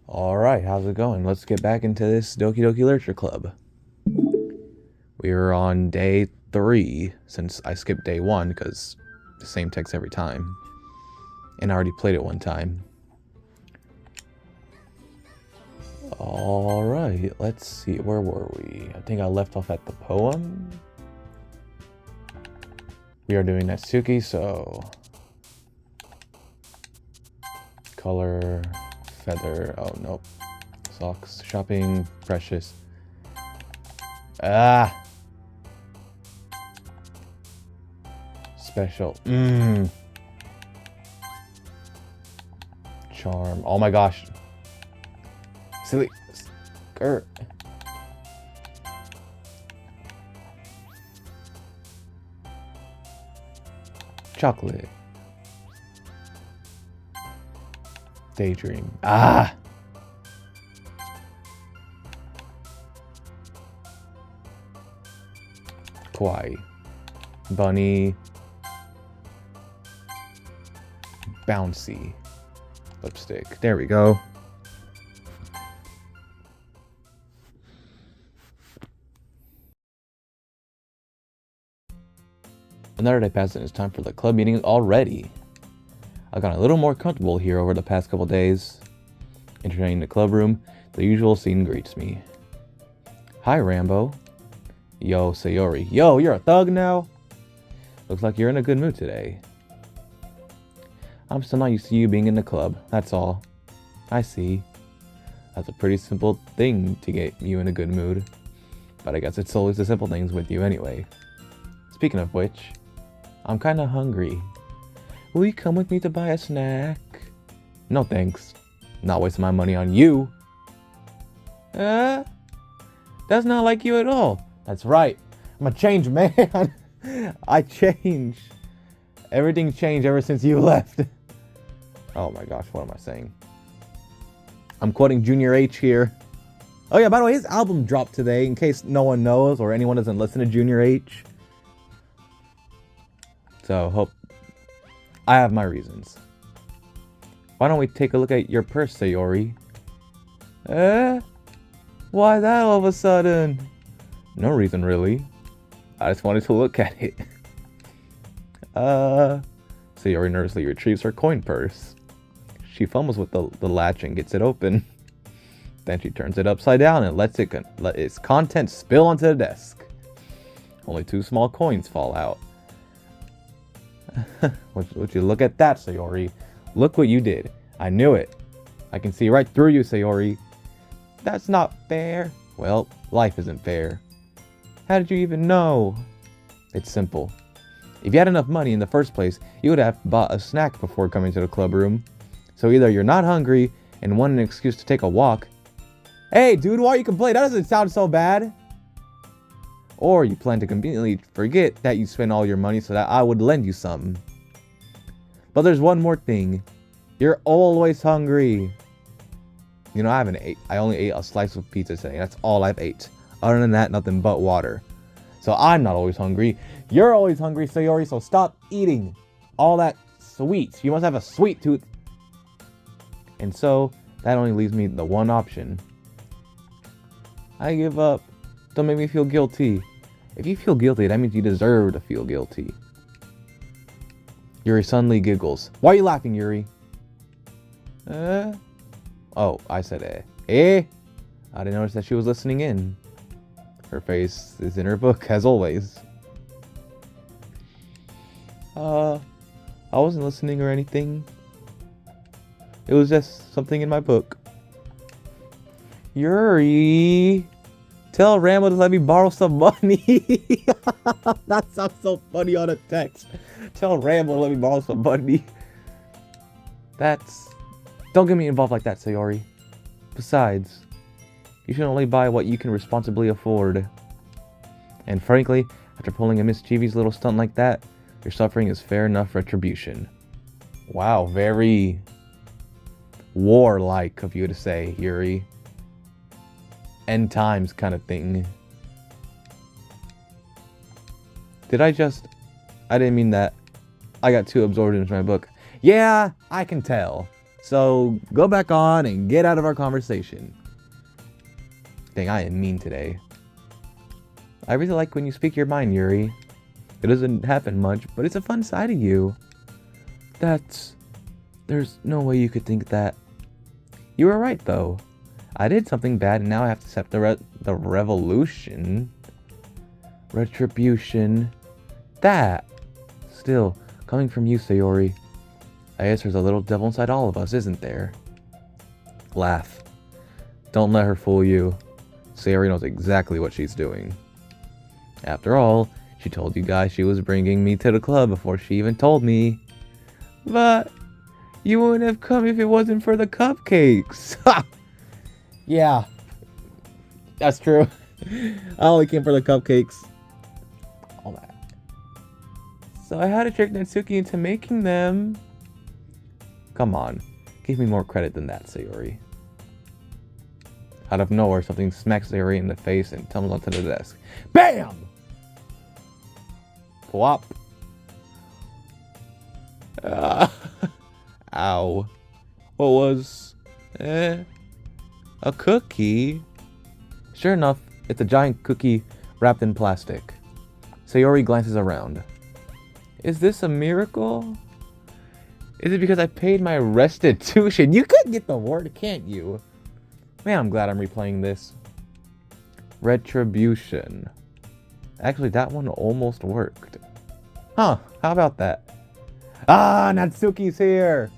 Alright, how's it going? Let's get back into this Doki Doki Literature Club. We are on day 3, since I skipped day 1, because the same text every time. And I already played it one time. Alright, let's see, where were we? I think I left off at the poem. We are doing Natsuki, so... Color... Feather, oh nope. Socks, shopping, precious. Ah! Special. Charm. Oh my gosh. Silly. Skirt. Chocolate. Daydream. Ah! Kawaii. Bunny. Bouncy. Lipstick. There we go. Another day passed and it's time for the club meeting already. I've gotten a little more comfortable here over the past couple days. Entering the club room, the usual scene greets me. Hi, Rambo. Yo, Sayori. Yo, you're a thug now? Looks like you're in a good mood today. I'm still not used to you being in the club, that's all. I see. That's a pretty simple thing to get you in a good mood. But I guess it's always the simple things with you anyway. Speaking of which, I'm kinda hungry. Will you come with me to buy a snack? No thanks. Not wasting my money on you. That's not like you at all. That's right. I'm a changed man. I changed. Everything's changed ever since you left. Oh my gosh, what am I saying? I'm quoting Junior H here. Oh yeah, by the way, his album dropped today, in case no one knows or anyone doesn't listen to Junior H. So, hope... I have my reasons. Why don't we take a look at your purse, Sayori? Why that all of a sudden? No reason, really. I just wanted to look at it. Sayori nervously retrieves her coin purse. She fumbles with the latch and gets it open. Then she turns it upside down and lets its contents spill onto the desk. Only 2 small coins fall out. Would you look at that, Sayori? Look what you did. I knew it. I can see right through you, Sayori. That's not fair. Well, life isn't fair. How did you even know? It's simple. If you had enough money in the first place, you would have bought a snack before coming to the club room. So either you're not hungry and want an excuse to take a walk. Hey, dude, why are you complaining? That doesn't sound so bad. Or you plan to conveniently forget that you spent all your money so that I would lend you some. But there's one more thing. You're always hungry. You know, I only ate a slice of pizza today. That's all I've ate. Other than that, nothing but water. So I'm not always hungry. You're always hungry, Sayori, so stop eating all that sweets. You must have a sweet tooth. And so, that only leaves me the one option. I give up. Don't make me feel guilty. If you feel guilty, that means you deserve to feel guilty. Yuri suddenly giggles. Why are you laughing, Yuri? Oh, I said I didn't notice that she was listening in. Her face is in her book, as always. I wasn't listening or anything. It was just something in my book. Yuri! Tell Rambo to let me borrow some money. That sounds so funny on a text. Tell Rambo to let me borrow some money. Don't get me involved like that, Sayori. Besides, you should only buy what you can responsibly afford. And frankly, after pulling a mischievous little stunt like that, your suffering is fair enough retribution. Wow, very warlike of you to say, Yuri. End times kind of thing. I didn't mean that. I got too absorbed into my book. Yeah, I can tell. So go back on and get out of our conversation. Dang, I am mean today. I really like when you speak your mind, Yuri. It doesn't happen much, but it's a fun side of you. There's no way you could think that. You were right, though. I did something bad, and now I have to accept the revolution. Retribution. That. Still, coming from you, Sayori. I guess there's a little devil inside all of us, isn't there? Laugh. Don't let her fool you. Sayori knows exactly what she's doing. After all, she told you guys she was bringing me to the club before she even told me. But you wouldn't have come if it wasn't for the cupcakes. Yeah, that's true. I only came for the cupcakes. All that. So I had to trick Natsuki into making them. Come on, give me more credit than that, Sayori. Out of nowhere, something smacks Sayori in the face and tumbles onto the desk. BAM! Plop. Ow. What was... a cookie? Sure enough, it's a giant cookie wrapped in plastic. Sayori glances around. Is this a miracle? Is it because I paid my restitution? You could get the word, can't you? Man, I'm glad I'm replaying this. Retribution. Actually, that one almost worked. Huh, how about that? Ah, Natsuki's here!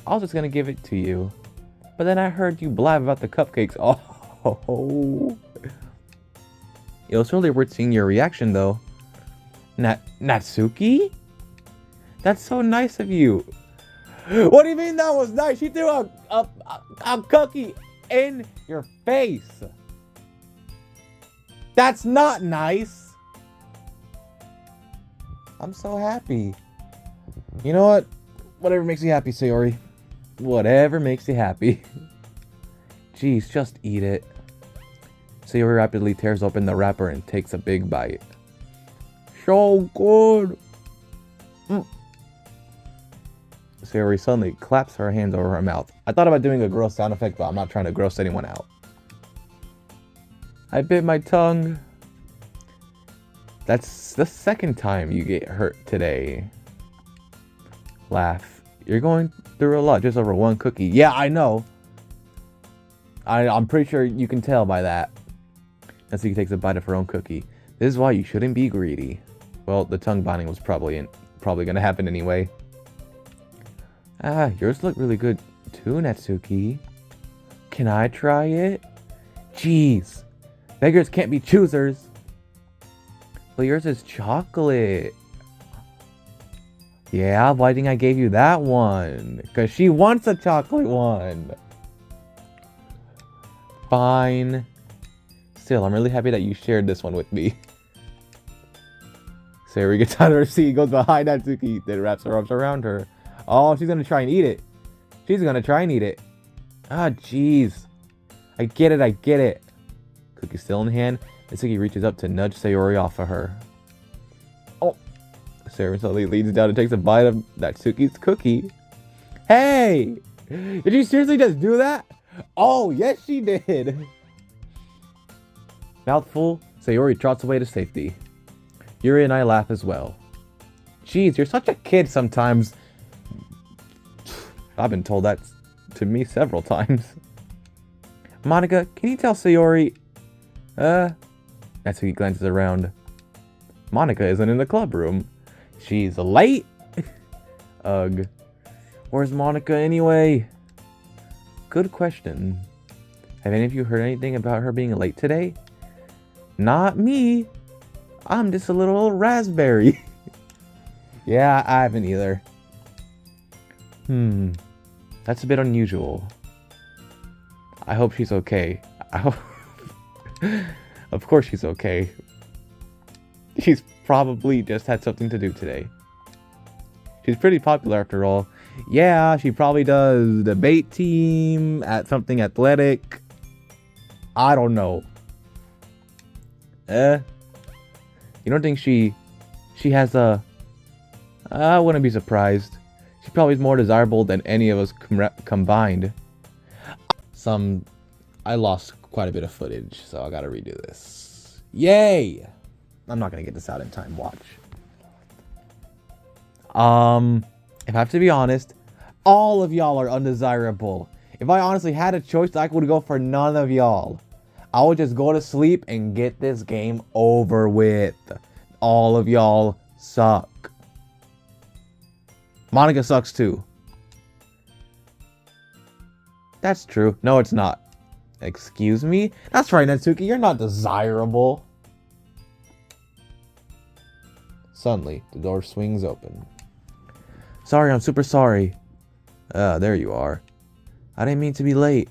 I was just gonna give it to you. But then I heard you blab about the cupcakes. Oh. It was really worth seeing your reaction, though. Natsuki? That's so nice of you. What do you mean that was nice? She threw a cookie in your face. That's not nice. I'm so happy. You know what? Whatever makes you happy, Sayori. Whatever makes you happy. Jeez, just eat it. Sayori rapidly tears open the wrapper and takes a big bite. So good. Sayori suddenly claps her hands over her mouth. I thought about doing a gross sound effect, but I'm not trying to gross anyone out. I bit my tongue. That's the second time you get hurt today. Laugh. You're going through a lot just over one cookie. Yeah, I know. I'm pretty sure you can tell by that. Natsuki takes a bite of her own cookie. This is why you shouldn't be greedy. Well, the tongue binding was probably going to happen anyway. Ah, yours look really good too, Natsuki. Can I try it? Jeez. Beggars can't be choosers. But yours is chocolate. Yeah, why didn't I give you that one? Because she wants a chocolate one. Fine. Still, I'm really happy that you shared this one with me. Sayori gets out of her seat, goes behind Natsuki, then wraps her arms around her. Oh, she's gonna try and eat it. She's gonna try and eat it. Ah, jeez. I get it. Cookie still in hand, Natsuki reaches up to nudge Sayori off of her. Oh. Sayori suddenly leans down and takes a bite of Natsuki's cookie. Hey! Did you seriously just do that? Oh, yes she did. Mouthful, Sayori trots away to safety. Yuri and I laugh as well. Jeez, you're such a kid sometimes. I've been told that to me several times. Monica, can you tell Sayori? Natsuki glances around. Monica isn't in the club room. She's late? Ugh. Where's Monica anyway? Good question. Have any of you heard anything about her being late today? Not me. I'm just a little old raspberry. Yeah, I haven't either. That's a bit unusual. I hope she's okay. Of course she's okay. She's probably just had something to do today. She's pretty popular after all. Yeah, she probably does debate team at something athletic. I don't know. You don't think she has a... I wouldn't be surprised. She's probably more desirable than any of us combined. I lost quite a bit of footage, so I gotta redo this. Yay! I'm not gonna get this out in time, watch. If I have to be honest, all of y'all are undesirable. If I honestly had a choice, I would go for none of y'all. I would just go to sleep and get this game over with. All of y'all suck. Monica sucks too. That's true. No, it's not. Excuse me? That's right, Natsuki. You're not desirable. Suddenly, the door swings open. Sorry, I'm super sorry. There you are. I didn't mean to be late.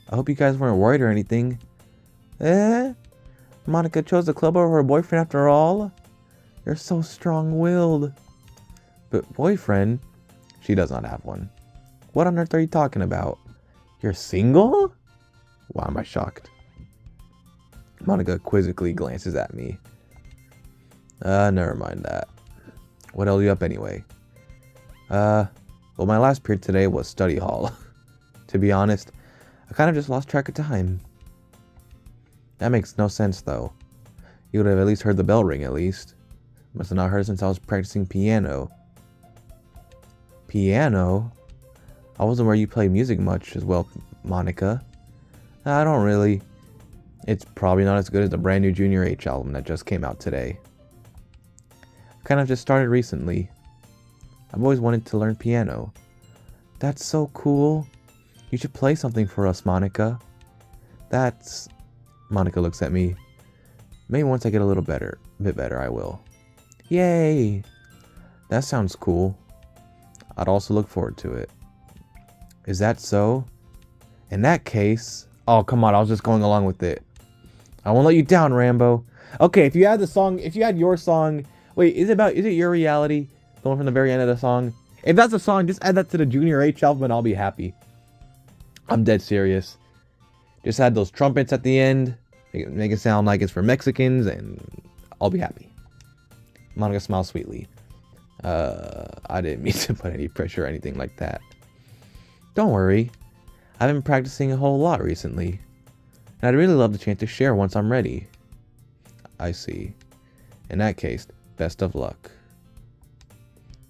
I hope you guys weren't worried or anything. Monica chose the club over her boyfriend after all? You're so strong-willed. But boyfriend? She does not have one. What on earth are you talking about? You're single? Why am I shocked? Monica quizzically glances at me. Never mind that. What held you up anyway? Well, my last period today was study hall. To be honest, I kind of just lost track of time. That makes no sense, though. You would have at least heard the bell ring, at least. Must have not heard since I was practicing piano. Piano? I wasn't where you play music much as well, Monica. I don't really. It's probably not as good as the brand new Junior H album that just came out today. Kind of just started recently. I've always wanted to learn piano. That's so cool. You should play something for us, Monica. That's... Monica looks at me. Maybe once I get a bit better, I will. Yay! That sounds cool. I'd also look forward to it. Is that so? In that case... Oh, come on, I was just going along with it. I won't let you down, Rambo. Okay, if you had your song... Wait, is it your reality? The one from the very end of the song? If that's a song, just add that to the Junior H album and I'll be happy. I'm dead serious. Just add those trumpets at the end. Make it sound like it's for Mexicans and I'll be happy. Monica smiles sweetly. I didn't mean to put any pressure or anything like that. Don't worry. I've been practicing a whole lot recently. And I'd really love the chance to share once I'm ready. I see. In that case, best of luck.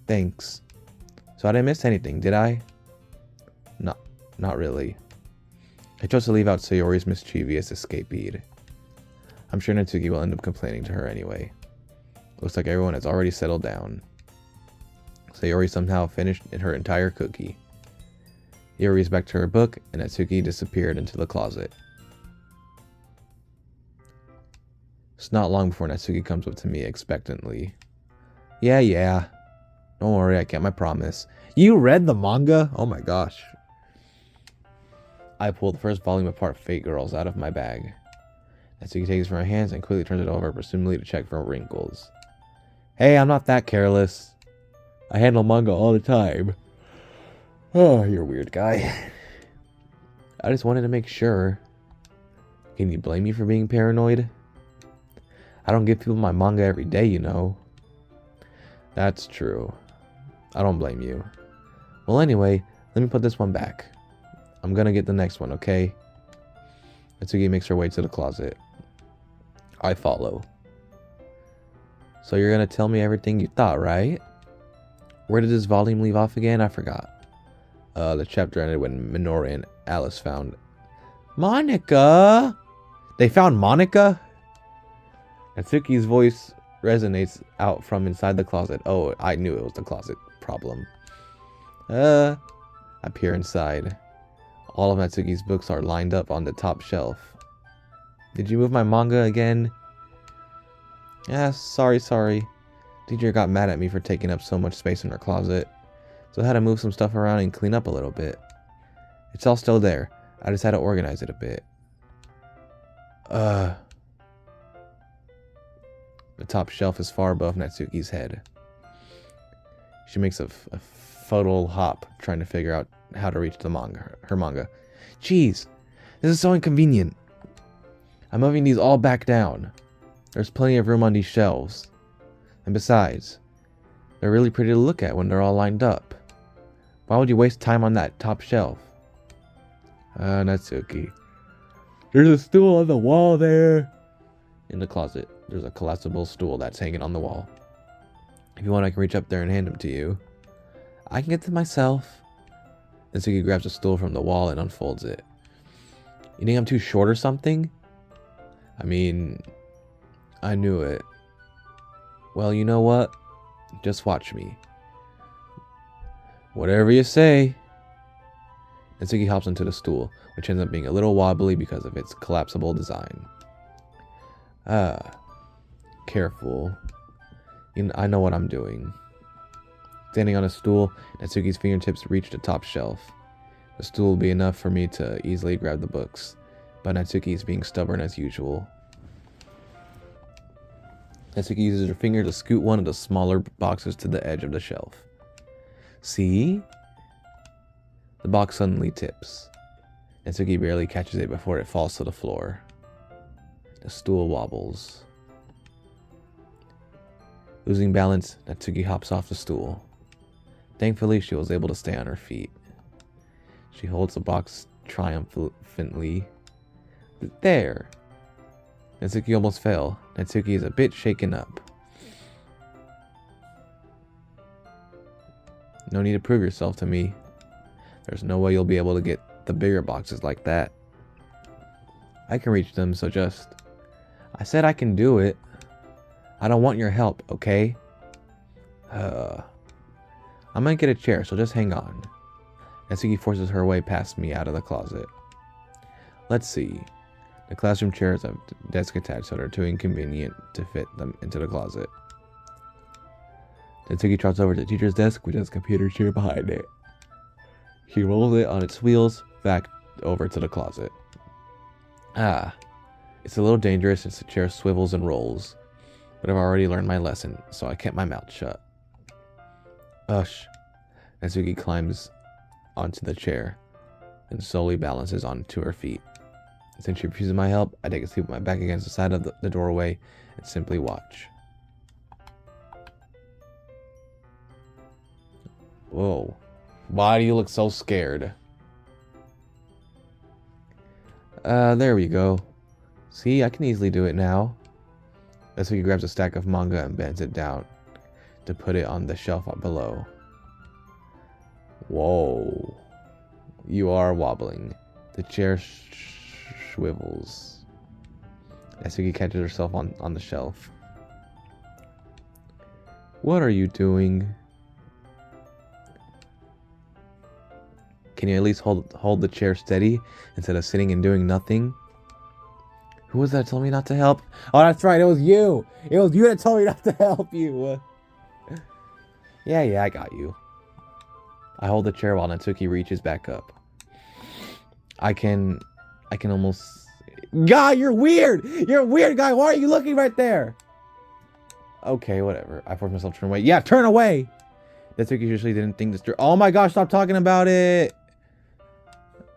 Thanks. So I didn't miss anything, did I? No, not really. I chose to leave out Sayori's mischievous escape bead. I'm sure Natsuki will end up complaining to her anyway. Looks like everyone has already settled down. Sayori somehow finished her entire cookie. Yuri is back to her book, and Natsuki disappeared into the closet. It's not long before Natsuki comes up to me expectantly. Yeah. Don't worry, I kept my promise. You read the manga? Oh my gosh. I pull the first volume of Part Fate Girls out of my bag. Natsuki takes it from her hands and quickly turns it over, presumably to check for wrinkles. Hey, I'm not that careless. I handle manga all the time. Oh, you're a weird guy. I just wanted to make sure. Can you blame me for being paranoid? I don't give people my manga every day, you know. That's true. I don't blame you. Well, anyway, let me put this one back. I'm gonna get the next one, okay? Natsuki makes her way to the closet. I follow. So you're gonna tell me everything you thought, right? Where did this volume leave off again? I forgot. The chapter ended when Minoru and Alice found... Monica! They found Monica? Natsuki's voice resonates out from inside the closet. Oh, I knew it was the closet problem. I peer inside. All of Natsuki's books are lined up on the top shelf. Did you move my manga again? Yeah, sorry. Teacher got mad at me for taking up so much space in her closet. So I had to move some stuff around and clean up a little bit. It's all still there. I just had to organize it a bit. The top shelf is far above Natsuki's head. She makes a photo hop, trying to figure out how to reach her manga. Jeez, this is so inconvenient. I'm moving these all back down. There's plenty of room on these shelves. And besides, they're really pretty to look at when they're all lined up. Why would you waste time on that top shelf? Natsuki. There's a stool on the wall there. In the closet, there's a collapsible stool that's hanging on the wall. If you want, I can reach up there and hand them to you. I can get them myself. Natsuki grabs a stool from the wall and unfolds it. You think I'm too short or something? I mean, I knew it. Well, you know what? Just watch me. Whatever you say. Natsuki hops onto the stool, which ends up being a little wobbly because of its collapsible design. Careful. I know what I'm doing. Standing on a stool, Natsuki's fingertips reach the top shelf. The stool will be enough for me to easily grab the books, but Natsuki is being stubborn as usual. Natsuki uses her finger to scoot one of the smaller boxes to the edge of the shelf. See? The box suddenly tips. Natsuki barely catches it before it falls to the floor. The stool wobbles. Losing balance, Natsuki hops off the stool. Thankfully, she was able to stay on her feet. She holds the box triumphantly. There! Natsuki almost fell. Natsuki is a bit shaken up. No need to prove yourself to me. There's no way you'll be able to get the bigger boxes like that. I can reach them, so just... I said I can do it. I don't want your help, okay? I might get a chair, so just hang on. Natsuki forces her way past me out of the closet. Let's see. The classroom chairs have a desk attached, so they're too inconvenient to fit them into the closet. Natsuki trots over to the teacher's desk, which has a computer chair behind it. She rolls it on its wheels back over to the closet. It's a little dangerous since the chair swivels and rolls, but I've already learned my lesson, so I kept my mouth shut. Ush. Natsuki climbs onto the chair and slowly balances onto her feet. Since she refuses my help, I take a seat with my back against the side of the doorway and simply watch. Whoa. Why do you look so scared? There we go. See, I can easily do it now. Natsuki grabs a stack of manga and bends it down to put it on the shelf up below. Whoa. You are wobbling. The chair swivels. Natsuki catches herself on the shelf. What are you doing? Can you at least hold the chair steady instead of sitting and doing nothing? Who was that telling me not to help? Oh, that's right. It was you. It was you that told me not to help you. Yeah, I got you. I hold the chair while Natsuki reaches back up. I can almost... God, you're weird! You're a weird guy! Why are you looking right there? Okay, whatever. I forced myself to turn away. Yeah, turn away! Natsuki usually didn't think this through. Oh my gosh, stop talking about it!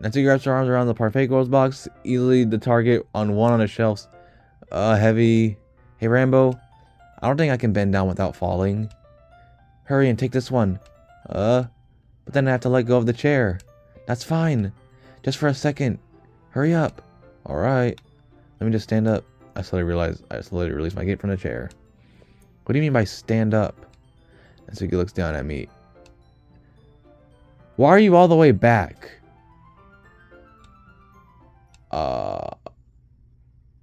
Natsuki wraps her arms around the Parfait Girls box, easily the target on one on the shelves. Heavy. Hey, Rambo. I don't think I can bend down without falling. Hurry and take this one. But then I have to let go of the chair. That's fine. Just for a second. Hurry up. Alright. Let me just stand up. I slowly release my gate from the chair. What do you mean by stand up? Natsuki looks down at me. Why are you all the way back?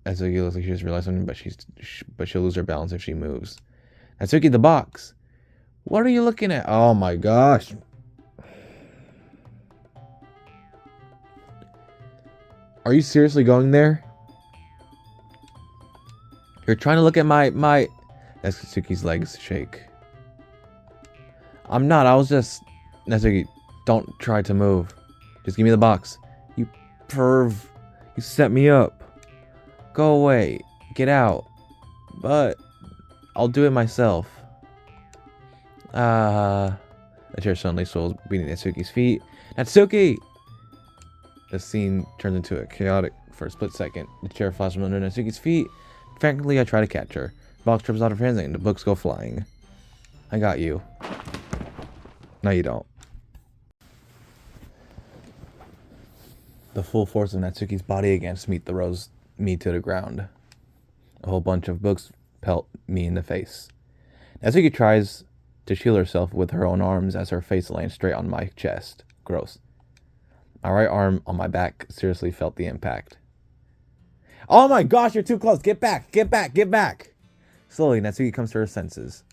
Natsuki looks like she just realized something, but she'll lose her balance if she moves. Natsuki, the box. What are you looking at? Oh my gosh. Are you seriously going there? You're trying to look at my... Natsuki's legs shake. I'm not. I was just... Natsuki, don't try to move. Just give me the box. You perv. You set me up. Go away. Get out. But I'll do it myself. The chair suddenly swells beneath Natsuki's feet. Natsuki! The scene turns into a chaotic for a split second. The chair flies from under Natsuki's feet. Frankly, I try to catch her. The box trips out of her hands and the books go flying. I got you. No, you don't. The full force of Natsuki's body against me throws me to the ground. A whole bunch of books pelt me in the face. Natsuki tries to shield herself with her own arms as her face lands straight on my chest. Gross. My right arm on my back seriously felt the impact. Oh my gosh, you're too close. Get back, get back, get back. Slowly, Natsuki comes to her senses.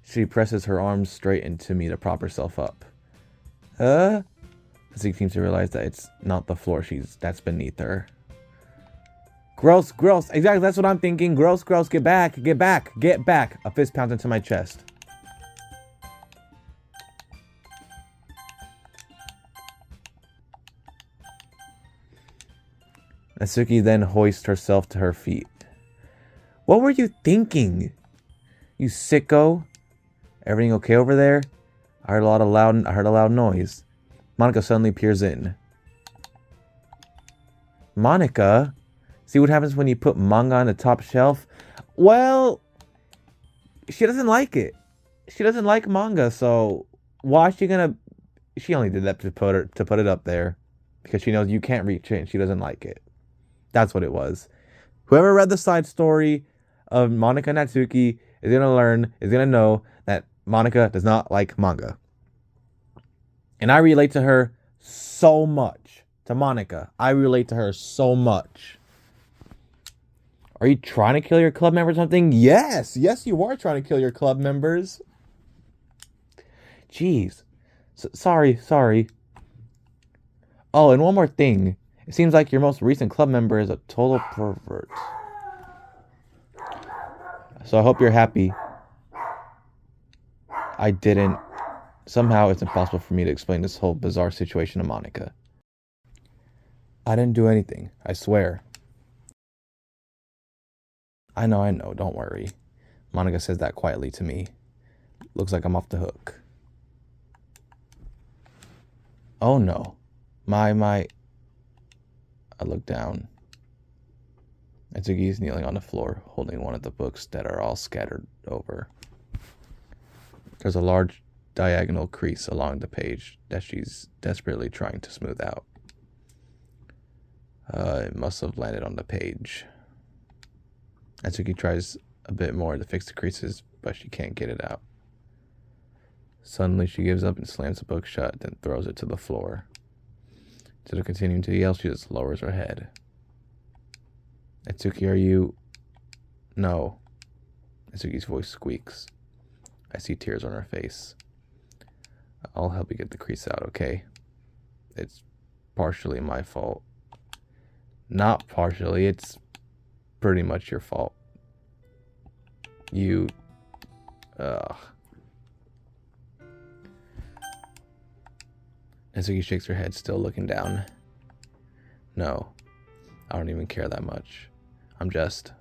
She presses her arms straight into me to prop herself up. Natsuki seems to realize that it's not the floor that's beneath her. Gross, gross. Exactly, that's what I'm thinking. Gross, gross. Get back, get back, get back. A fist pounds into my chest. Natsuki then hoists herself to her feet. What were you thinking? You sicko? Everything okay over there? I heard a loud noise. Monica suddenly peers in. Monica? See what happens when you put manga on the top shelf? Well, she doesn't like it. She doesn't like manga, so why is she gonna... She only did that to put it up there because she knows you can't reach it and she doesn't like it. That's what it was. Whoever read the side story of Monica Natsuki is gonna know that Monica does not like manga. And I relate to her so much. To Monica, I relate to her so much. Are you trying to kill your club members or something? Yes, you are trying to kill your club members. Jeez. Sorry. Oh, and one more thing. It seems like your most recent club member is a total pervert. So I hope you're happy. I didn't. Somehow it's impossible for me to explain this whole bizarre situation to Monica. I didn't do anything, I swear. I know, don't worry. Monica says that quietly to me. Looks like I'm off the hook. Oh no. My... I look down. Natsuki's kneeling on the floor, holding one of the books that are all scattered over. There's a large diagonal crease along the page that she's desperately trying to smooth out. It must have landed on the page. Natsuki tries a bit more to fix the creases, but she can't get it out. Suddenly, she gives up and slams the book shut, then throws it to the floor. Instead of continuing to yell, she just lowers her head. Natsuki, are you... No. Natsuki's voice squeaks. I see tears on her face. I'll help you get the crease out, okay? It's partially my fault. Not partially, it's pretty much your fault. You... Natsuki shakes her head, still looking down. No, I don't even care that much. I'm just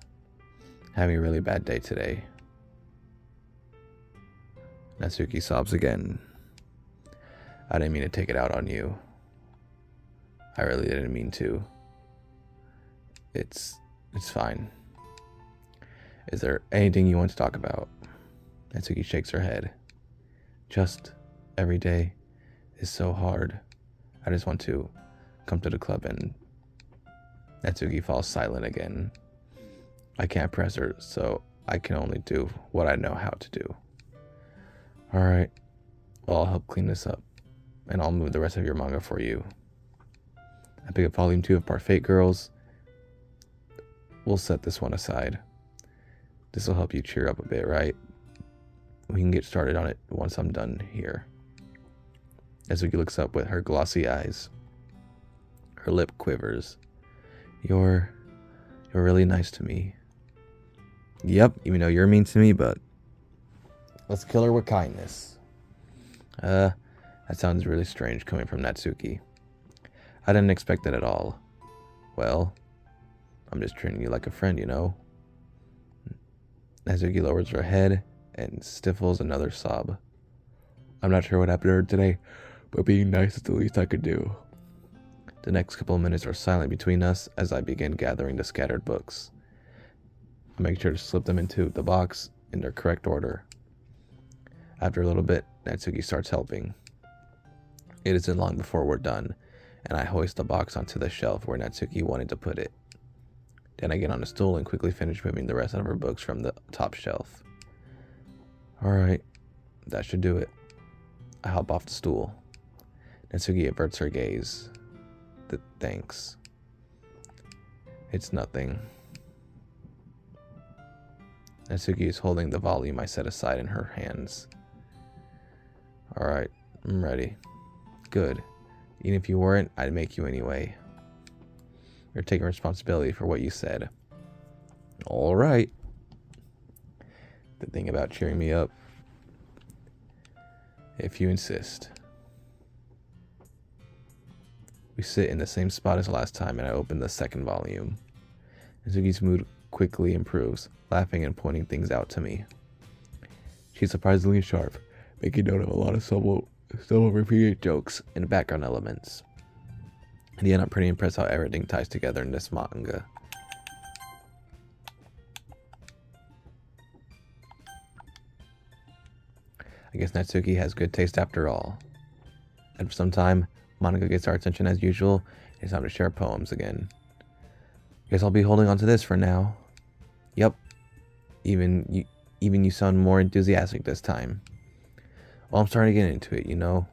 having a really bad day today. Natsuki sobs again. I didn't mean to take it out on you. I really didn't mean to. It's fine. Is there anything you want to talk about? Natsuki shakes her head. Just every day is so hard. I just want to come to the club and... Natsuki falls silent again. I can't press her, so I can only do what I know how to do. Alright, well, I'll help clean this up, and I'll move the rest of your manga for you. I pick up volume 2 of Parfait Girls. We'll set this one aside. This will help you cheer up a bit, right? We can get started on it once I'm done here. Natsuki looks up with her glossy eyes. Her lip quivers. You're really nice to me. Yep, even though you're mean to me, but let's kill her with kindness. That sounds really strange coming from Natsuki. I didn't expect that at all. Well, I'm just treating you like a friend, you know? Natsuki lowers her head and stifles another sob. I'm not sure what happened to her today, but being nice is the least I could do. The next couple of minutes are silent between us as I begin gathering the scattered books. I make sure to slip them into the box in their correct order. After a little bit, Natsuki starts helping. It isn't long before we're done, and I hoist the box onto the shelf where Natsuki wanted to put it. Then I get on the stool and quickly finish moving the rest of her books from the top shelf. Alright, that should do it. I hop off the stool. Natsuki averts her gaze. Thanks. It's nothing. Natsuki is holding the volume I set aside in her hands. Alright, I'm ready. Good. Even if you weren't, I'd make you anyway. You're taking responsibility for what you said. Alright. The thing about cheering me up. If you insist. We sit in the same spot as last time, and I open the second volume. Natsuki's mood quickly improves, laughing and pointing things out to me. She's surprisingly sharp, making note of a lot of somewhat repeated jokes and background elements. In the end, I'm pretty impressed how everything ties together in this manga. I guess Natsuki has good taste after all. After some time, Monica gets our attention as usual. It's time to share poems again. Guess I'll be holding on to this for now. Yep. Even you sound more enthusiastic this time. Well, I'm starting to get into it, you know.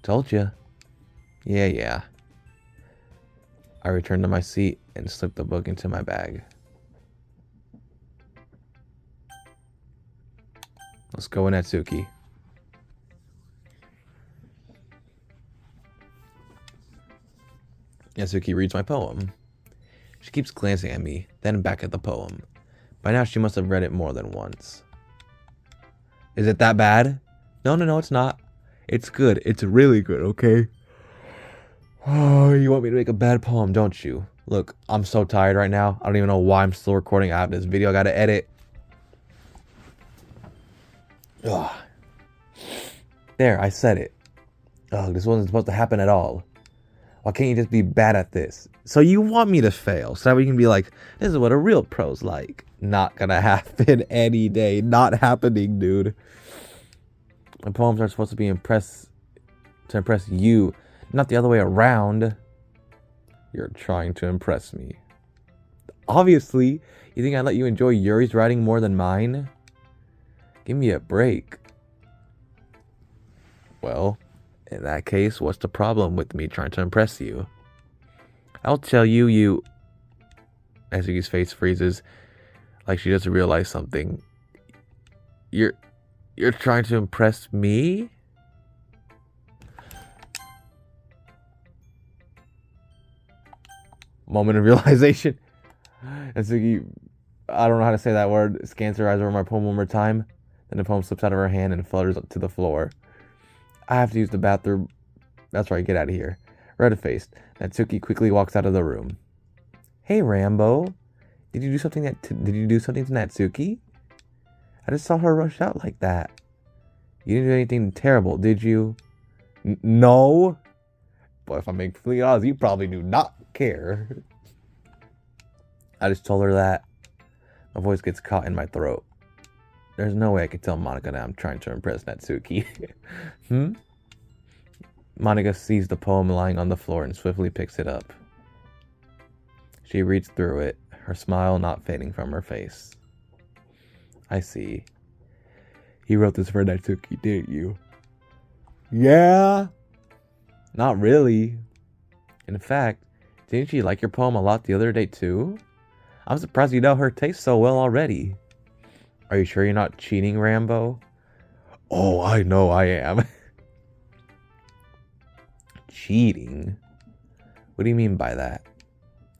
Told ya. Yeah. I return to my seat and slip the book into my bag. Let's go, Natsuki. Natsuki reads my poem. She keeps glancing at me, then back at the poem. By now she must have read it more than once. Is it that bad? No, it's not. It's good. It's really good, okay? Oh, you want me to make a bad poem, don't you? Look, I'm so tired right now. I don't even know why I'm still recording. I have this video I gotta edit. Ugh. There, I said it. Ugh, this wasn't supposed to happen at all. Why can't you just be bad at this? So you want me to fail, so that we can be like, this is what a real pro's like. Not gonna happen any day. Not happening, dude. My poems are supposed to be to impress you, not the other way around. You're trying to impress me. Obviously, you think I'd let you enjoy Yuri's writing more than mine? Give me a break. Well, in that case, what's the problem with me trying to impress you? I'll tell you. Natsuki's face freezes, like she doesn't realize something. You're trying to impress me? Moment of realization. Natsuki, I don't know how to say that word, scans her eyes over my poem one more time. Then the poem slips out of her hand and flutters up to the floor. I have to use the bathroom. That's right, get out of here. Red-faced, Natsuki quickly walks out of the room. Hey, Rambo. Did you do something to Natsuki? I just saw her rush out like that. You didn't do anything terrible, did you? No. But if I'm being completely honest, you probably do not care. I just told her that. My voice gets caught in my throat. There's no way I could tell Monica that I'm trying to impress Natsuki. Monica sees the poem lying on the floor and swiftly picks it up. She reads through it, her smile not fading from her face. I see. You wrote this for Natsuki, didn't you? Yeah. Not really. In fact, didn't she like your poem a lot the other day too? I'm surprised you know her taste so well already. Are you sure you're not cheating, Rambo? Oh, I know I am. Cheating? What do you mean by that?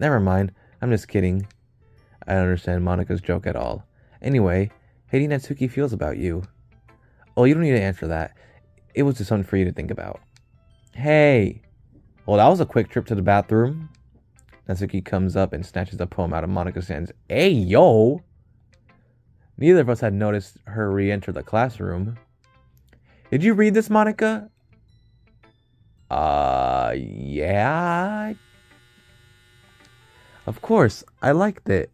Never mind, I'm just kidding. I don't understand Monica's joke at all. Anyway, how do Natsuki feels about you? Oh, you don't need to answer that. It was just something for you to think about. Hey! Well, that was a quick trip to the bathroom. Natsuki comes up and snatches the poem out of Monica's hands. Hey, yo! Neither of us had noticed her re-enter the classroom. Did you read this, Monica? Yeah. Of course, I liked it.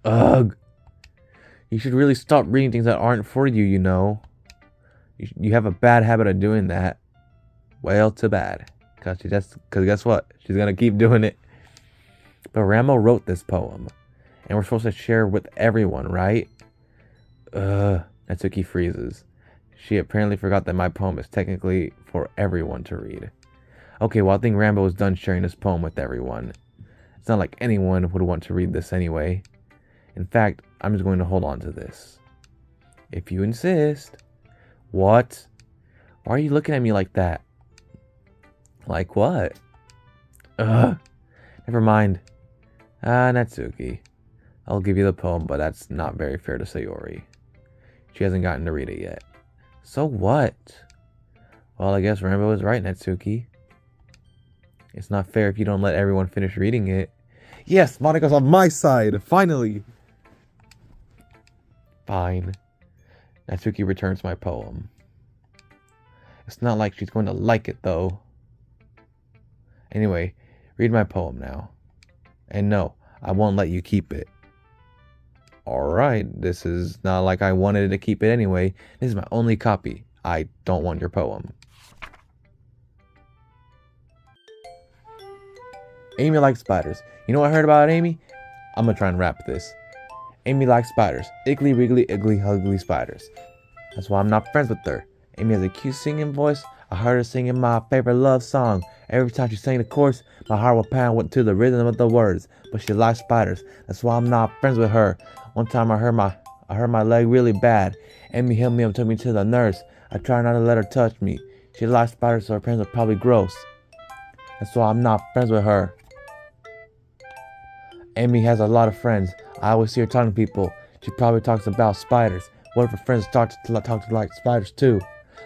Ugh. You should really stop reading things that aren't for you, you know. You have a bad habit of doing that. Well, too bad. Cause guess what? She's gonna keep doing it. But Rambo wrote this poem. And we're supposed to share with everyone, right? Natsuki freezes. She apparently forgot that my poem is technically for everyone to read. Okay, well I think Rambo is done sharing this poem with everyone. It's not like anyone would want to read this anyway. In fact, I'm just going to hold on to this. If you insist. What? Why are you looking at me like that? Like what? Never mind. Natsuki. I'll give you the poem, but that's not very fair to Sayori. She hasn't gotten to read it yet. So what? Well, I guess Rambo is right, Natsuki. It's not fair if you don't let everyone finish reading it. Yes, Monika's on my side, finally! Fine. Natsuki returns my poem. It's not like she's going to like it, though. Anyway, read my poem now. And no, I won't let you keep it. Alright, this is not like I wanted to keep it anyway. This is my only copy. I don't want your poem. Amy likes spiders. You know what I heard about Amy? I'm gonna try and rap this. Amy likes spiders. Iggly, wiggly, iggly, ugly spiders. That's why I'm not friends with her. Amy has a cute singing voice. I heard her singing my favorite love song. Every time she sang the chorus, my heart would pound to the rhythm of the words. But she likes spiders. That's why I'm not friends with her. One time I hurt my leg really bad. Amy held me up and took me to the nurse. I tried not to let her touch me. She likes spiders, so her parents are probably gross. That's why I'm not friends with her. Amy has a lot of friends. I always see her talking to people. She probably talks about spiders. What if her friends talk to like spiders too?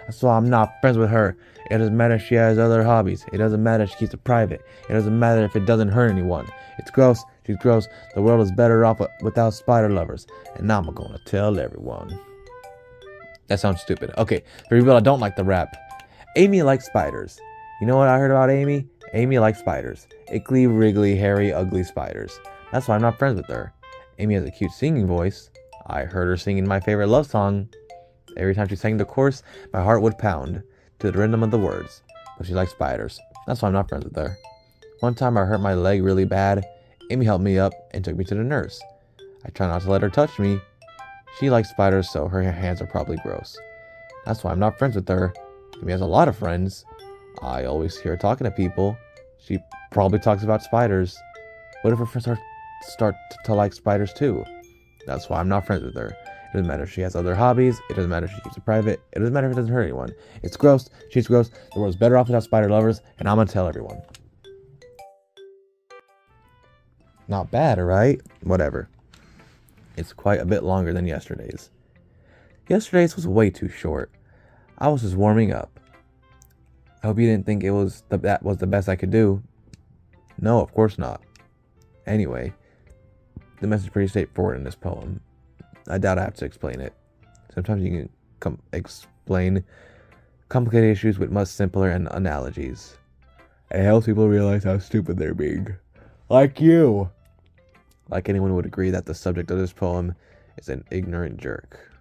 That's why I'm not friends with her. It doesn't matter if she has other hobbies. It doesn't matter if she keeps it private. It doesn't matter if it doesn't hurt anyone. It's gross. She's gross. The world is better off without spider lovers. And now I'm gonna tell everyone. That sounds stupid. Okay, for people that don't like the rap. Amy likes spiders. You know what I heard about Amy? Amy likes spiders. Iggly, wriggly, hairy, ugly spiders. That's why I'm not friends with her. Amy has a cute singing voice. I heard her singing my favorite love song. Every time she sang the chorus, my heart would pound to the rhythm of the words. But she likes spiders. That's why I'm not friends with her. One time I hurt my leg really bad. Amy helped me up and took me to the nurse. I try not to let her touch me. She likes spiders, so her hands are probably gross. That's why I'm not friends with her. Amy has a lot of friends. I always hear her talking to people. She probably talks about spiders. What if her friends start to like spiders too? That's why I'm not friends with her. It doesn't matter if she has other hobbies. It doesn't matter if she keeps it private. It doesn't matter if it doesn't hurt anyone. It's gross. She's gross. The world's better off without spider lovers. And I'm going to tell everyone. Not bad, right? Whatever. It's quite a bit longer than yesterday's. Yesterday's was way too short. I was just warming up. I hope you didn't think that was the best I could do. No, of course not. Anyway, the message is pretty straightforward in this poem. I doubt I have to explain it. Sometimes you can explain complicated issues with much simpler analogies. It helps people realize how stupid they're being. Like you! Like anyone would agree that the subject of this poem is an ignorant jerk.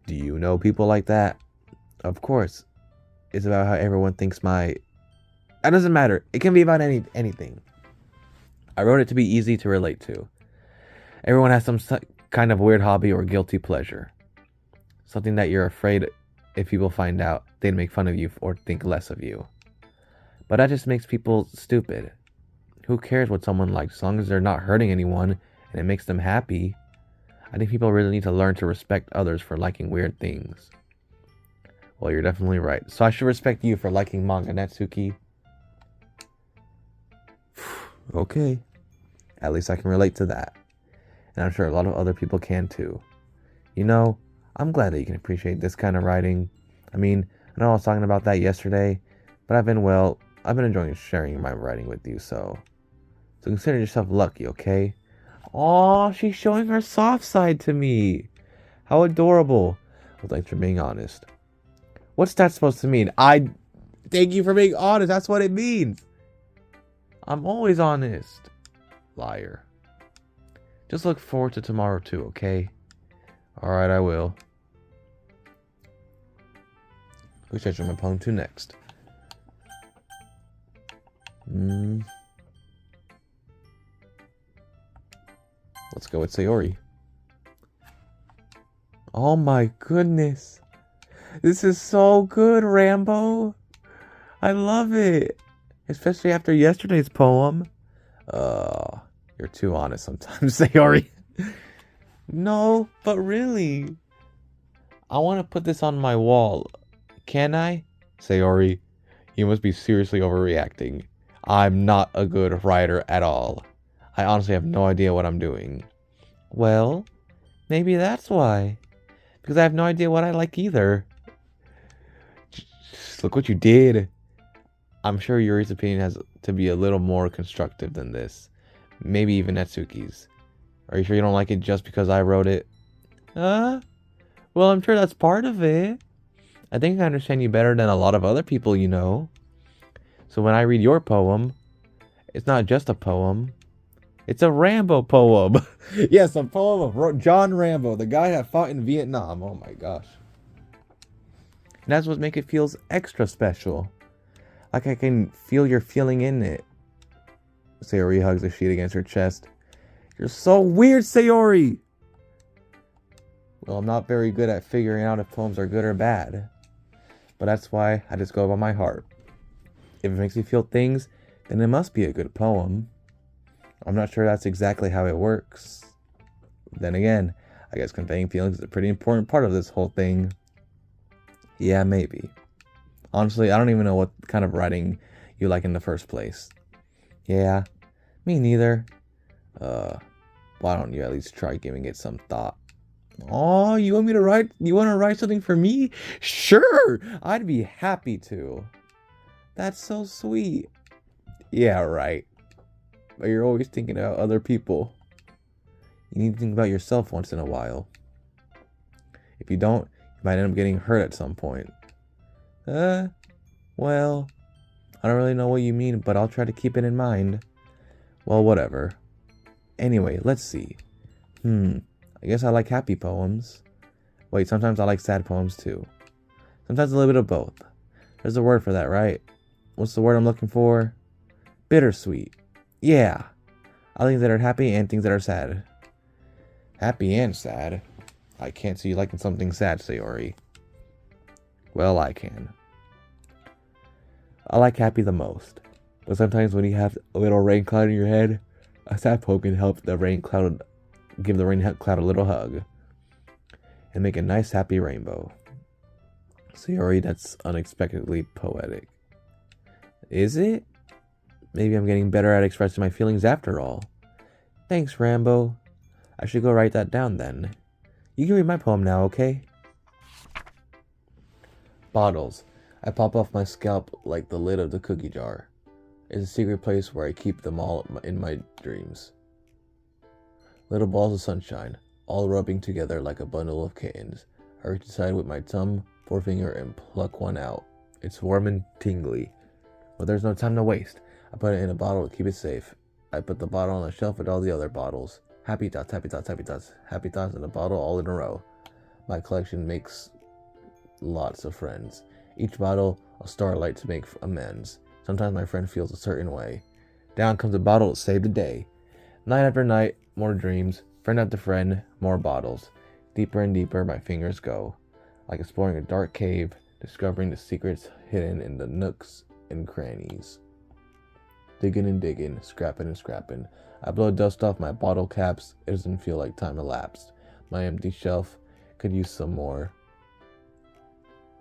Do you know people like that? Of course. It's about how everyone thinks That doesn't matter. It can be about anything. I wrote it to be easy to relate to. Everyone has some kind of weird hobby or guilty pleasure. Something that you're afraid if people find out, they'd make fun of you or think less of you. But that just makes people stupid. Who cares what someone likes as long as they're not hurting anyone and it makes them happy? I think people really need to learn to respect others for liking weird things. Well, you're definitely right. So I should respect you for liking manga, Natsuki. Okay. At least I can relate to that. And I'm sure a lot of other people can too. You know, I'm glad that you can appreciate this kind of writing. I mean, I know I was talking about that yesterday, but I've been enjoying sharing my writing with you, so consider yourself lucky, okay? Aw, she's showing her soft side to me. How adorable. Well, thanks for being honest. What's that supposed to mean? Thank you for being honest. That's what it means. I'm always honest. Liar. Just look forward to tomorrow too, okay? Alright, I will. Which I should my poem to next. Let's go with Sayori. Oh my goodness. This is so good, Rambo. I love it. Especially after yesterday's poem. You're too honest sometimes, Sayori. No, but really. I want to put this on my wall. Can I? Sayori, you must be seriously overreacting. I'm not a good writer at all. I honestly have no idea what I'm doing. Well, maybe that's why. Because I have no idea what I like either. Just look what you did. I'm sure Yuri's opinion has to be a little more constructive than this. Maybe even Natsuki's. Are you sure you don't like it just because I wrote it? Well, I'm sure that's part of it. I think I understand you better than a lot of other people you know. So when I read your poem, it's not just a poem. It's a Rambo poem. Yes, a poem of John Rambo, the guy that fought in Vietnam. Oh my gosh. And that's what makes it feels extra special. Like I can feel your feeling in it. Sayori hugs the sheet against her chest. You're so weird, Sayori! Well, I'm not very good at figuring out if poems are good or bad. But that's why I just go by my heart. If it makes me feel things, then it must be a good poem. I'm not sure that's exactly how it works. Then again, I guess conveying feelings is a pretty important part of this whole thing. Yeah, maybe. Honestly, I don't even know what kind of writing you like in the first place. Yeah, me neither. Why don't you at least try giving it some thought? Oh, you want to write something for me? Sure, I'd be happy to. That's so sweet. Yeah, right. But you're always thinking about other people. You need to think about yourself once in a while. If you don't, you might end up getting hurt at some point. Well, I don't really know what you mean, but I'll try to keep it in mind. Well, whatever. Anyway, let's see. I guess I like happy poems. Wait, sometimes I like sad poems too. Sometimes a little bit of both. There's a word for that, right? What's the word I'm looking for? Bittersweet. Yeah. I like things that are happy and things that are sad. Happy and sad? I can't see you liking something sad, Sayori. Well, I can. I like happy the most. But sometimes when you have a little rain cloud in your head, a sad poem can help the rain cloud, give the rain cloud a little hug. And make a nice happy rainbow. Sayori, that's unexpectedly poetic. Is it? Maybe I'm getting better at expressing my feelings after all. Thanks, Rambo. I should go write that down then. You can read my poem now, okay? Bottles. I pop off my scalp like the lid of the cookie jar. It's a secret place where I keep them all in my dreams. Little balls of sunshine, all rubbing together like a bundle of kittens. I reach inside with my thumb, forefinger, and pluck one out. It's warm and tingly. But there's no time to waste. I put it in a bottle to keep it safe. I put the bottle on the shelf with all the other bottles. Happy thoughts, happy thoughts, happy thoughts. Happy thoughts in a bottle all in a row. My collection makes lots of friends. Each bottle a starlight to make amends. Sometimes my friend feels a certain way. Down comes a bottle to save the day. Night after night, more dreams. Friend after friend, more bottles. Deeper and deeper my fingers go. Like exploring a dark cave, discovering the secrets hidden in the nooks and crannies. Digging and digging, scrapping and scrapping. I blow dust off my bottle caps. It doesn't feel like time elapsed. My empty shelf could use some more.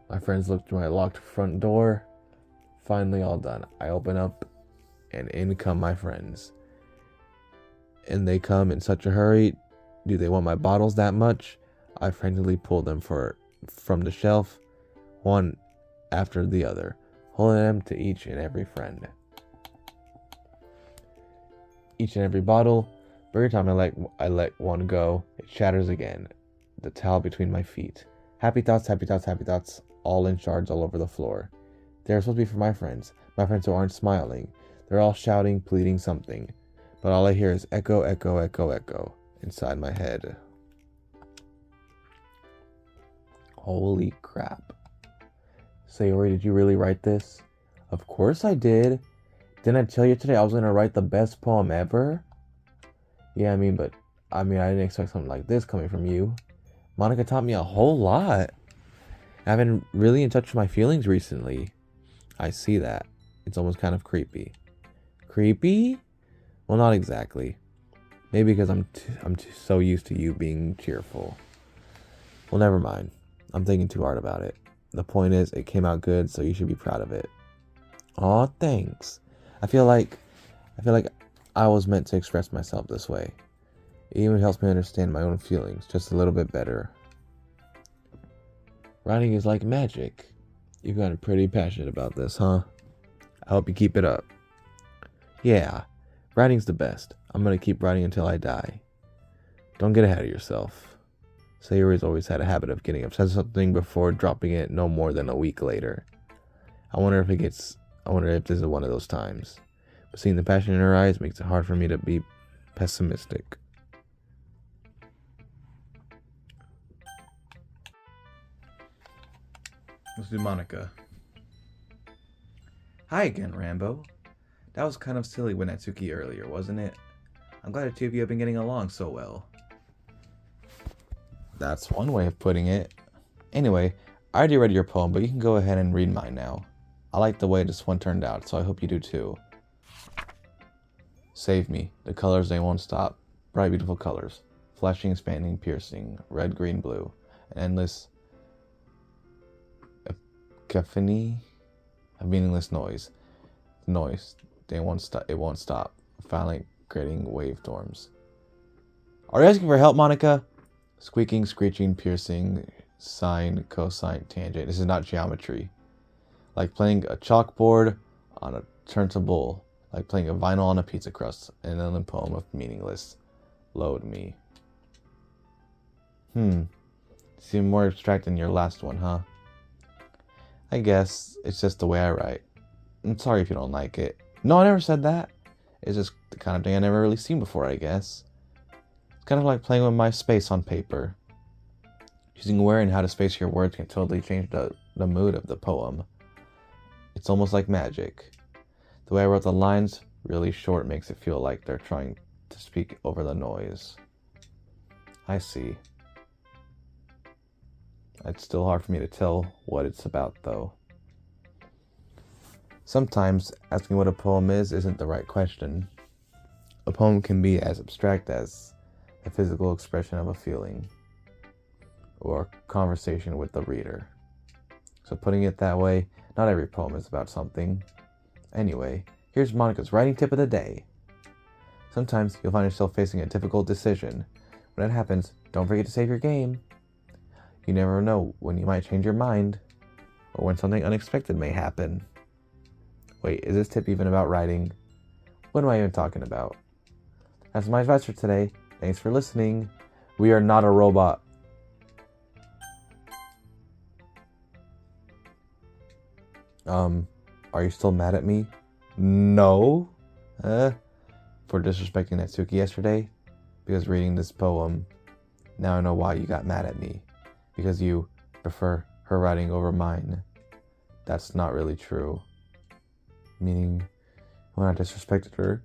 My friends look through my locked front door. Finally all done. I open up and in come my friends. And they come in such a hurry. Do they want my bottles that much? I frantically pull them from the shelf, one after the other, holding them to each and every friend. Each and every bottle, but every time I let one go, it shatters again. The towel between my feet. Happy thoughts, happy thoughts, happy thoughts, all in shards all over the floor. They're supposed to be for my friends who aren't smiling. They're all shouting, pleading something. But all I hear is echo, echo, echo, echo inside my head. Holy crap. Sayori, did you really write this? Of course I did. Didn't I tell you today I was gonna write the best poem ever? Yeah, I didn't expect something like this coming from you. Monica taught me a whole lot. I've been really in touch with my feelings recently. I see that. It's almost kind of creepy. Creepy? Well, not exactly. Maybe because I'm so used to you being cheerful. Well, never mind. I'm thinking too hard about it. The point is, it came out good, so you should be proud of it. Aw, thanks. I feel like I was meant to express myself this way. It even helps me understand my own feelings just a little bit better. Writing is like magic. You've gotten pretty passionate about this, huh? I hope you keep it up. Yeah, writing's the best. I'm gonna keep writing until I die. Don't get ahead of yourself. Sayori's always had a habit of getting obsessed with something before dropping it no more than a week later. I wonder if this is one of those times. But seeing the passion in her eyes makes it hard for me to be pessimistic. Let's do Monica. Hi again, Rambo. That was kind of silly with Natsuki earlier, wasn't it? I'm glad the two of you have been getting along so well. That's one way of putting it. Anyway, I already read your poem, but you can go ahead and read mine now. I like the way this one turned out, so I hope you do too. Save me. The colors, they won't stop. Bright, beautiful colors. Flashing, expanding, piercing. Red, green, blue. An endless cacophony of meaningless noise. They won't stop. It won't stop. Finally creating wavestorms. Are you asking for help, Monica? Squeaking, screeching, piercing, sine, cosine, tangent. This is not geometry. Like playing a chalkboard on a turntable. Like playing a vinyl on a pizza crust. And then a poem of meaningless. Load me. Seem more abstract than your last one, huh? I guess it's just the way I write. I'm sorry if you don't like it. No, I never said that. It's just the kind of thing I never really seen before, I guess. It's kind of like playing with my space on paper. Choosing where and how to space your words can totally change the mood of the poem. It's almost like magic. The way I wrote the lines, really short, makes it feel like they're trying to speak over the noise. I see. It's still hard for me to tell what it's about, though. Sometimes asking what a poem is isn't the right question. A poem can be as abstract as a physical expression of a feeling or a conversation with the reader. So putting it that way, not every poem is about something. Anyway, here's Monica's writing tip of the day. Sometimes you'll find yourself facing a difficult decision. When that happens, don't forget to save your game. You never know when you might change your mind or when something unexpected may happen. Wait, is this tip even about writing? What am I even talking about? That's my advice for today. Thanks for listening. We are not a robot. Are you still mad at me? No. For disrespecting Natsuki yesterday? Because reading this poem, now I know why you got mad at me. Because you prefer her writing over mine. That's not really true. Meaning, when I disrespected her,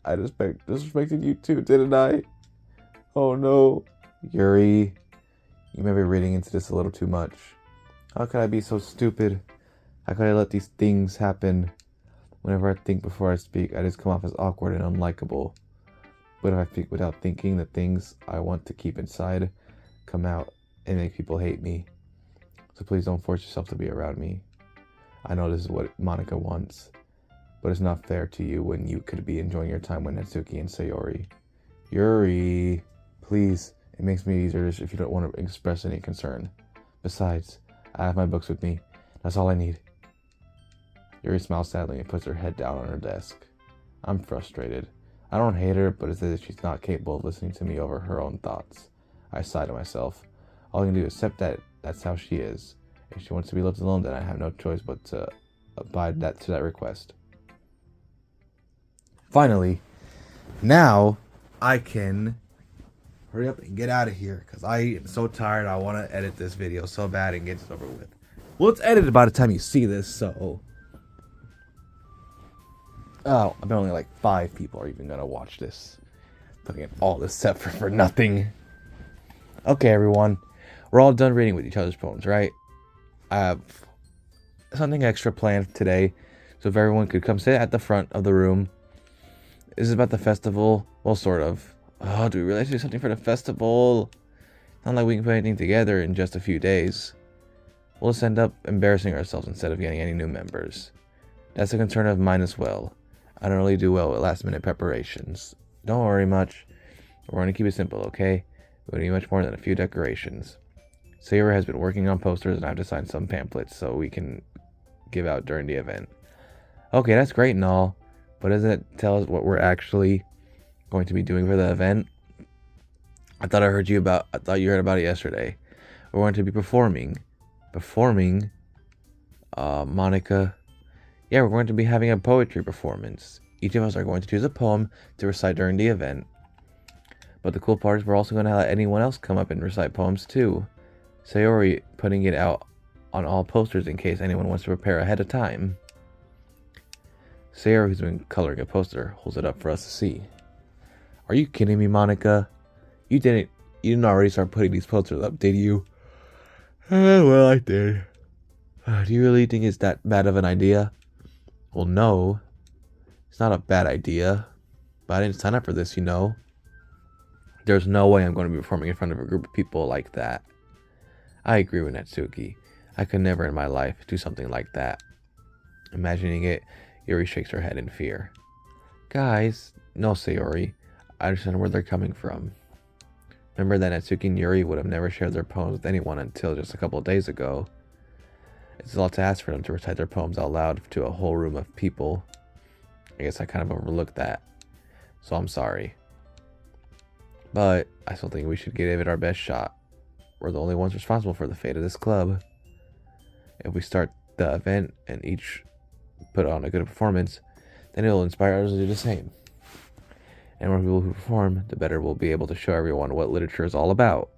I disrespected you too, didn't I? Oh no. Yuri, you may be reading into this a little too much. How could I be so stupid? How could I let these things happen? Whenever I think before I speak, I just come off as awkward and unlikable. But if I speak without thinking, the things I want to keep inside come out and make people hate me. So please don't force yourself to be around me. I know this is what Monica wants, but it's not fair to you when you could be enjoying your time with Natsuki and Sayori. Yuri, please, it makes me easier if you don't want to express any concern. Besides, I have my books with me. That's all I need. Yuri smiles sadly and puts her head down on her desk. I'm frustrated. I don't hate her, but it's as if she's not capable of listening to me over her own thoughts. I sigh to myself. All I can do is accept that that's how she is. If she wants to be left alone, then I have no choice but to abide to that request. Finally, now I can hurry up and get out of here because I am so tired. I want to edit this video so bad and get it over with. Well, it's edited by the time you see this, so Oh, I bet only like 5 people are even gonna watch this. Putting in all this effort for nothing. Okay, everyone. We're all done reading with each other's poems, right? I have something extra planned today, so if everyone could come sit at the front of the room. This is about the festival. Well, sort of. Oh, do we really have to do something for the festival? Not like we can put anything together in just a few days. We'll just end up embarrassing ourselves instead of getting any new members. That's a concern of mine as well. I don't really do well with last-minute preparations. Don't worry much. We're going to keep it simple, okay? We don't need much more than a few decorations. Sayori has been working on posters, and I've designed some pamphlets so we can give out during the event. Okay, that's great and all, but doesn't it tell us what we're actually going to be doing for the event? I thought you heard about it yesterday. We're going to be performing. Performing? Monica. Yeah, we're going to be having a poetry performance. Each of us are going to choose a poem to recite during the event. But the cool part is we're also going to let anyone else come up and recite poems too. Sayori putting it out on all posters in case anyone wants to prepare ahead of time. Sayori, who's been coloring a poster, holds it up for us to see. Are you kidding me, Monica? You didn't already start putting these posters up, did you? Well, I did. Do you really think it's that bad of an idea? Well, no. It's not a bad idea. But I didn't sign up for this, you know. There's no way I'm going to be performing in front of a group of people like that. I agree with Natsuki. I could never in my life do something like that. Imagining it, Yuri shakes her head in fear. Guys, no, Sayori. I understand where they're coming from. Remember that Natsuki and Yuri would have never shared their poems with anyone until just a couple of days ago. It's a lot to ask for them to recite their poems out loud to a whole room of people. I guess I kind of overlooked that. So I'm sorry. But I still think we should give it our best shot. We're the only ones responsible for the fate of this club. If we start the event and each put on a good performance, then it'll inspire others to do the same. And more people who perform, the better we'll be able to show everyone what literature is all about.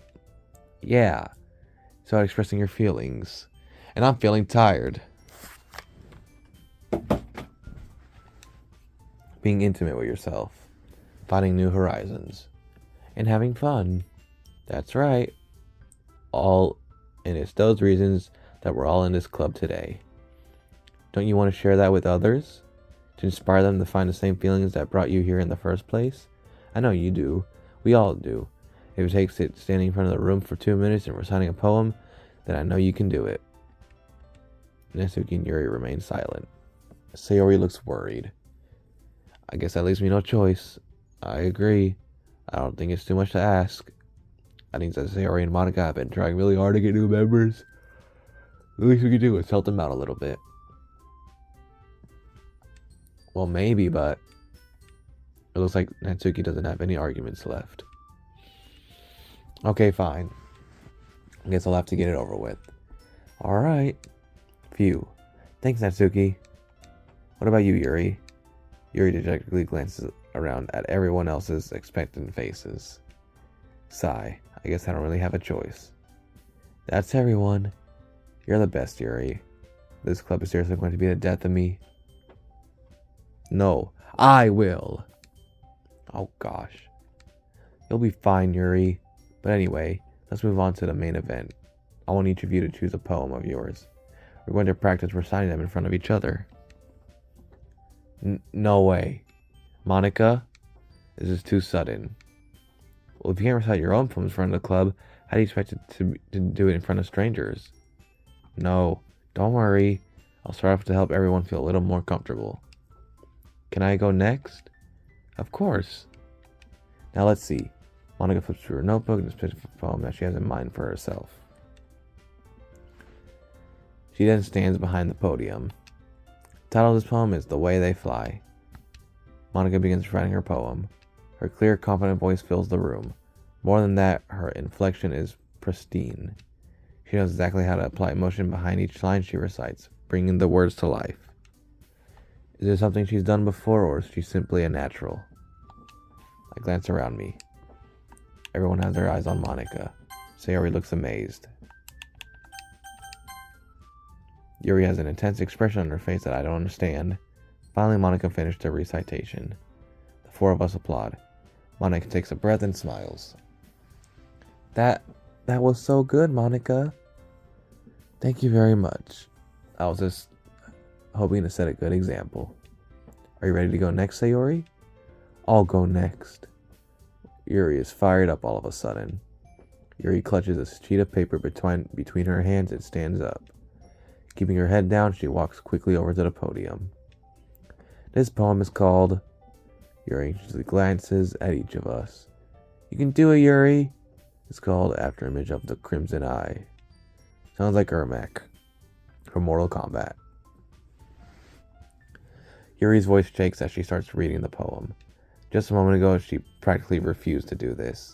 Yeah, it's about expressing your feelings. And I'm feeling tired. Being intimate with yourself, finding new horizons, and having fun. That's right. And it's those reasons that we're all in this club today. Don't you want to share that with others? To inspire them to find the same feelings that brought you here in the first place? I know you do. We all do. If it takes it standing in front of the room for 2 minutes and reciting a poem, then I know you can do it. Natsuki and Yuri remain silent. Sayori looks worried. I guess that leaves me no choice. I agree. I don't think it's too much to ask. I think that Sayori and Monica have been trying really hard to get new members. The least we can do is help them out a little bit. Well, maybe, but it looks like Natsuki doesn't have any arguments left. Okay, fine. I guess I'll have to get it over with. Alright. Phew. Thanks, Natsuki. What about you, Yuri? Yuri dejectedly glances around at everyone else's expectant faces. Sigh. I guess I don't really have a choice. That's everyone. You're the best, Yuri. This club is seriously going to be the death of me. No, I will. Oh gosh. You'll be fine, Yuri. But anyway, let's move on to the main event. I want each of you to choose a poem of yours. We're going to practice reciting them in front of each other. No way. Monica, this is too sudden. Well, if you can't recite your own poems in front of the club, how do you expect to do it in front of strangers? No, don't worry. I'll start off to help everyone feel a little more comfortable. Can I go next? Of course. Now let's see. Monica flips through her notebook and picks a poem that she has in mind for herself. She then stands behind the podium. The title of this poem is The Way They Fly. Monica begins writing her poem. Her clear, confident voice fills the room. More than that, her inflection is pristine. She knows exactly how to apply emotion behind each line she recites, bringing the words to life. Is it something she's done before, or is she simply a natural? I glance around me. Everyone has their eyes on Monica. Sayori looks amazed. Yuri has an intense expression on her face that I don't understand. Finally, Monica finished her recitation. The four of us applaud. Monica takes a breath and smiles. That was so good, Monica. Thank you very much. I was just hoping to set a good example. Are you ready to go next, Sayori? I'll go next. Yuri is fired up all of a sudden. Yuri clutches a sheet of paper between her hands and stands up. Keeping her head down, she walks quickly over to the podium. This poem is called... Yuri anxiously glances at each of us. You can do it, Yuri. It's called After Image of the Crimson Eye. Sounds like Ermac from Mortal Kombat. Yuri's voice shakes as she starts reading the poem. Just a moment ago, she practically refused to do this.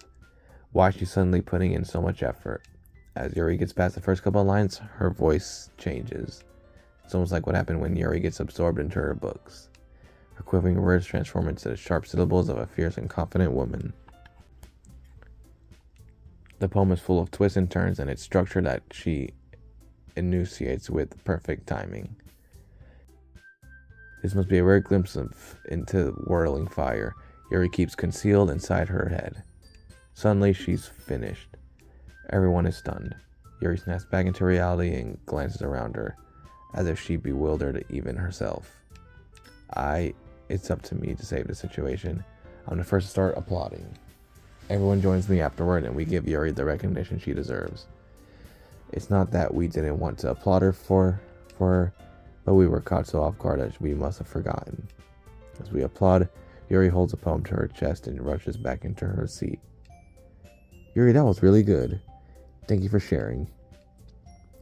Why is she suddenly putting in so much effort? As Yuri gets past the first couple of lines, her voice changes. It's almost like what happened when Yuri gets absorbed into her books. Her quivering words transform into the sharp syllables of a fierce and confident woman. The poem is full of twists and turns, and it's structured that she enunciates with perfect timing. This must be a rare glimpse into whirling fire. Yuri keeps concealed inside her head. Suddenly, she's finished. Everyone is stunned. Yuri snaps back into reality and glances around her, as if she bewildered even herself. It's up to me to save the situation. I'm the first to start applauding. Everyone joins me afterward, and we give Yuri the recognition she deserves. It's not that we didn't want to applaud her for her, but we were caught so off guard that we must have forgotten. As we applaud, Yuri holds a poem to her chest and rushes back into her seat. Yuri, that was really good. Thank you for sharing.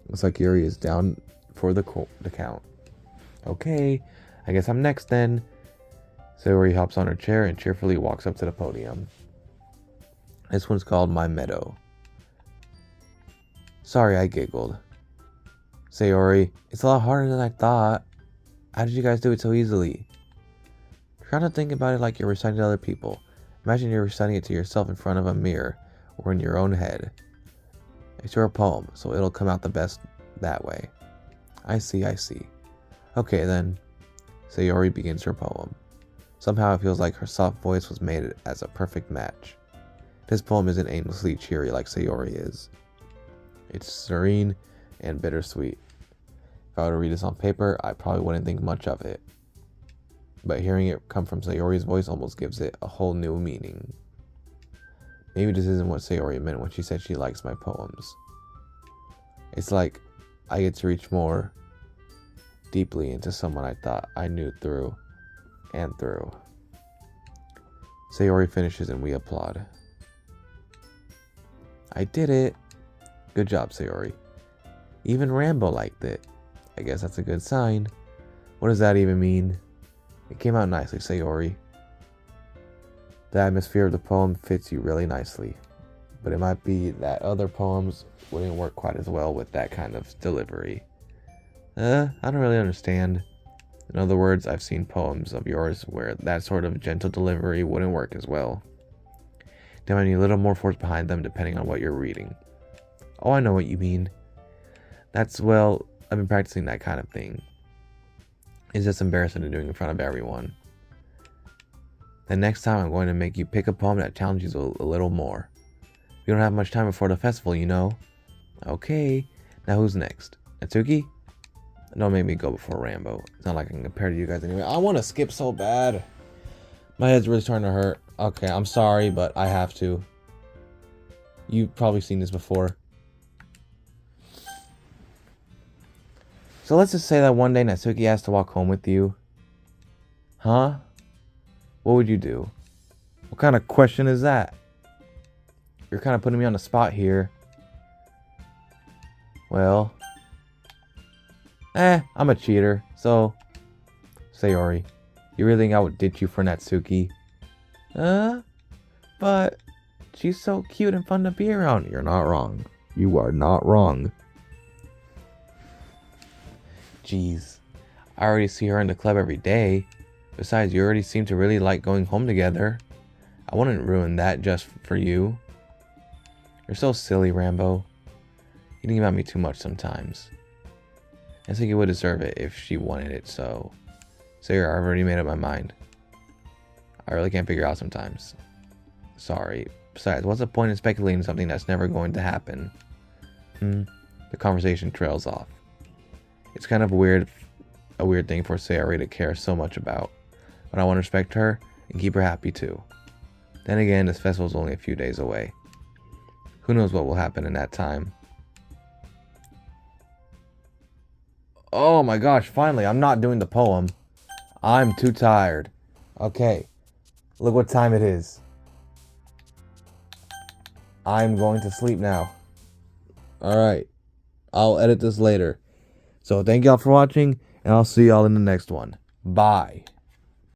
Looks like Yuri is down for the count. Okay, I guess I'm next then. Sayori hops on her chair and cheerfully walks up to the podium. This one's called My Meadow. Sorry, I giggled. Sayori, it's a lot harder than I thought. How did you guys do it so easily? Try to think about it like you're reciting to other people. Imagine you're reciting it to yourself in front of a mirror or in your own head. It's your poem, so it'll come out the best that way. I see. Okay then. Sayori begins her poem. Somehow it feels like her soft voice was made as a perfect match. This poem isn't aimlessly cheery like Sayori is. It's serene and bittersweet. If I were to read this on paper, I probably wouldn't think much of it. But hearing it come from Sayori's voice almost gives it a whole new meaning. Maybe this isn't what Sayori meant when she said she likes my poems. It's like I get to reach more deeply into someone I thought I knew through and through. Sayori finishes and we applaud. I did it. Good job, Sayori. Even Rambo liked it. I guess that's a good sign. What does that even mean? It came out nicely, Sayori. The atmosphere of the poem fits you really nicely. But it might be that other poems wouldn't work quite as well with that kind of delivery. I don't really understand. In other words, I've seen poems of yours where that sort of gentle delivery wouldn't work as well. They might need a little more force behind them depending on what you're reading. Oh, I know what you mean. I've been practicing that kind of thing. It's just embarrassing to do it in front of everyone. The next time I'm going to make you pick a poem that challenges you a little more. We don't have much time before the festival, you know. Okay, now who's next? Natsuki? Don't make me go before Rambo. It's not like I can compare to you guys anyway. I want to skip so bad. My head's really starting to hurt. Okay, I'm sorry, but I have to. You've probably seen this before. So let's just say that one day Natsuki has to walk home with you. Huh? What would you do? What kind of question is that? You're kind of putting me on the spot here. Well, I'm a cheater, so... Sayori, you really think I would ditch you for Natsuki? But she's so cute and fun to be around. You're not wrong. You are not wrong. Jeez, I already see her in the club every day. Besides, you already seem to really like going home together. I wouldn't ruin that just for you. You're so silly, Rambo. You think about me too much sometimes. I think you would deserve it if she wanted it so. Sarah, I've already made up my mind. I really can't figure out sometimes. Sorry. Besides, what's the point in speculating something that's never going to happen? The conversation trails off. It's kind of a weird thing for Sayori to care so much about, but I want to respect her and keep her happy too. Then again, this festival's only a few days away. Who knows what will happen in that time? Oh my gosh, finally, I'm not doing the poem. I'm too tired. Okay, look what time it is. I'm going to sleep now. Alright, I'll edit this later. So thank y'all for watching, and I'll see y'all in the next one. Bye.